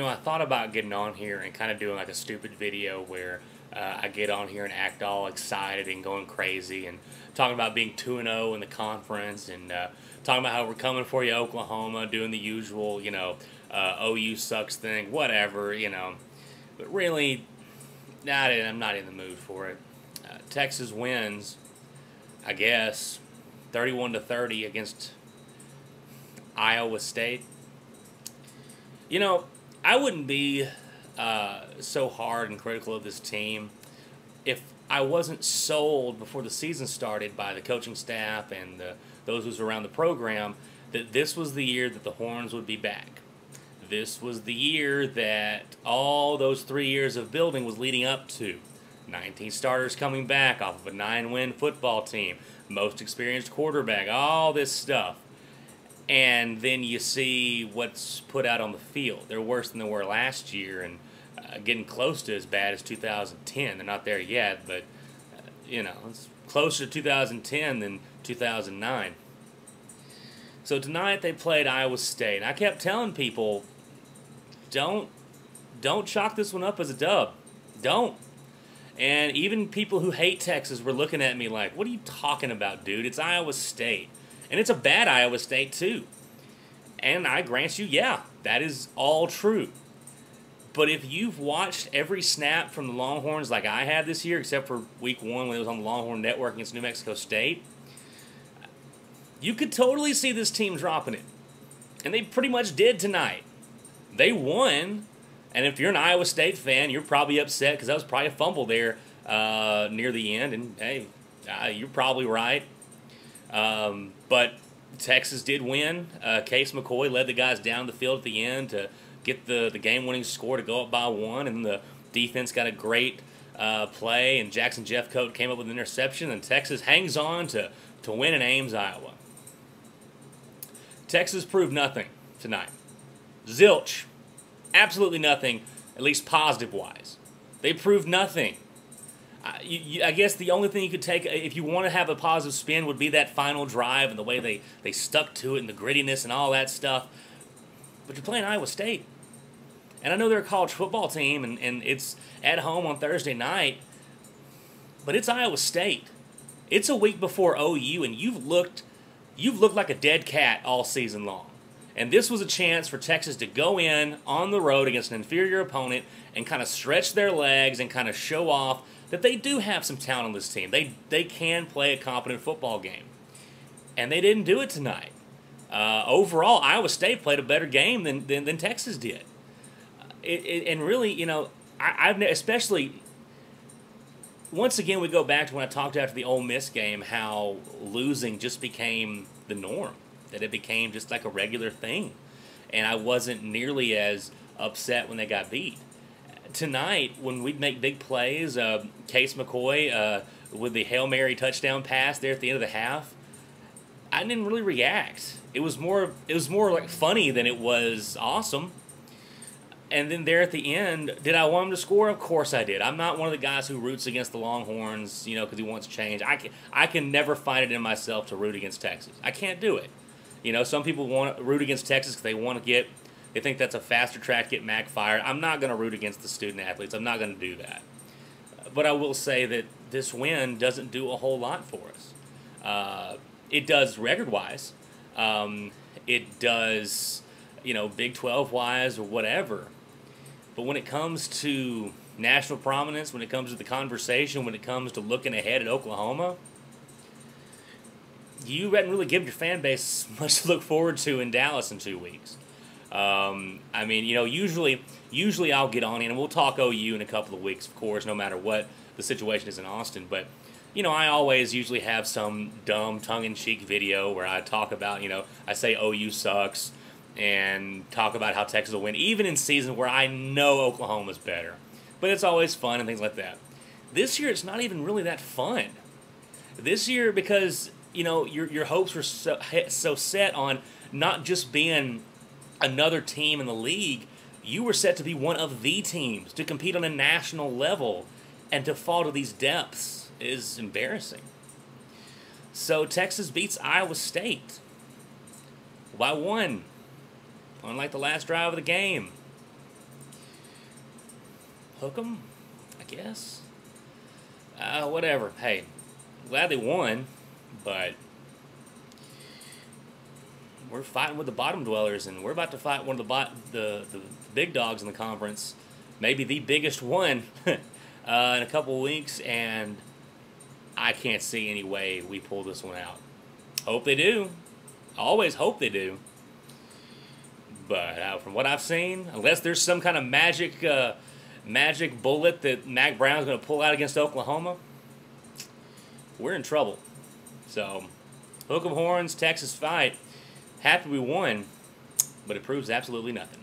I thought about getting on here and kind of doing like a stupid video where I get on here and act all excited and going crazy and talking about being 2-0 in the conference and talking about how we're coming for you, Oklahoma, doing the usual, OU sucks thing, whatever. But really, I'm not in the mood for it. Texas wins, I guess, 31-30 against Iowa State. I wouldn't be so hard and critical of this team if I wasn't sold before the season started by the coaching staff and those who was around the program that this was the year that the Horns would be back. This was the year that all those 3 years of building was leading up to. 19 starters coming back off of a 9-win football team, most experienced quarterback, all this stuff. And then you see what's put out on the field. They're worse than they were last year and getting close to as bad as 2010. They're not there yet, but, it's closer to 2010 than 2009. So tonight they played Iowa State. And I kept telling people, don't chalk this one up as a dub. Don't. And even people who hate Texas were looking at me like, what are you talking about, dude? It's Iowa State. And it's a bad Iowa State, too. And I grant you, yeah, that is all true. But if you've watched every snap from the Longhorns like I have this year, except for week 1 when it was on the Longhorn Network against New Mexico State, you could totally see this team dropping it. And they pretty much did tonight. They won. And if you're an Iowa State fan, you're probably upset because that was probably a fumble there near the end. And, hey, you're probably right. But Texas did win. Case McCoy led the guys down the field at the end to get the game-winning score to go up by 1, and the defense got a great play, and Jackson Jeffcoat came up with an interception, and Texas hangs on to win in Ames, Iowa. Texas proved nothing tonight. Zilch. Absolutely nothing, at least positive-wise. They proved nothing. I guess the only thing you could take, if you want to have a positive spin, would be that final drive and the way they stuck to it and the grittiness and all that stuff. But you're playing Iowa State. And I know they're a college football team, and it's at home on Thursday night, but it's Iowa State. It's a week before OU, and you've looked like a dead cat all season long. And this was a chance for Texas to go in on the road against an inferior opponent and kind of stretch their legs and kind of show off that they do have some talent on this team. They can play a competent football game. And they didn't do it tonight. Overall, Iowa State played a better game than Texas did. And really, I've especially, once again, we go back to when I talked after the Ole Miss game, how losing just became the norm, that it became just like a regular thing. And I wasn't nearly as upset when they got beat. Tonight, when we'd make big plays, Case McCoy with the Hail Mary touchdown pass there at the end of the half, I didn't really react. It was more like funny than it was awesome. And then there at the end, did I want him to score? Of course I did. I'm not one of the guys who roots against the Longhorns, because he wants change. I can never find it in myself to root against Texas. I can't do it. Some people want to root against Texas because they think that's a faster track to get Mac fired. I'm not going to root against the student athletes. I'm not going to do that. But I will say that this win doesn't do a whole lot for us. It does record-wise. It does, Big 12-wise or whatever. But when it comes to national prominence, when it comes to the conversation, when it comes to looking ahead at Oklahoma, you hadn't really given your fan base much to look forward to in Dallas in 2 weeks. Usually I'll get on in, and we'll talk OU in a couple of weeks, of course, no matter what the situation is in Austin. But, I always usually have some dumb tongue-in-cheek video where I talk about, I say OU sucks and talk about how Texas will win, even in seasons where I know Oklahoma's better. But it's always fun and things like that. This year, it's not even really that fun. This year, because, your hopes were so set on not just being another team in the league, you were set to be one of the teams, to compete on a national level, and to fall to these depths is embarrassing. So Texas beats Iowa State by 1, unlike the last drive of the game. hook 'em, I guess. Whatever. Hey, glad they won, but we're fighting with the bottom dwellers, and we're about to fight one of the big dogs in the conference, maybe the biggest one in a couple of weeks, and I can't see any way we pull this one out. Hope they do. I always hope they do. But from what I've seen, unless there's some kind of magic bullet that Mac Brown's going to pull out against Oklahoma, we're in trouble. So, hook 'em horns, Texas fight. Happy we won, but it proves absolutely nothing.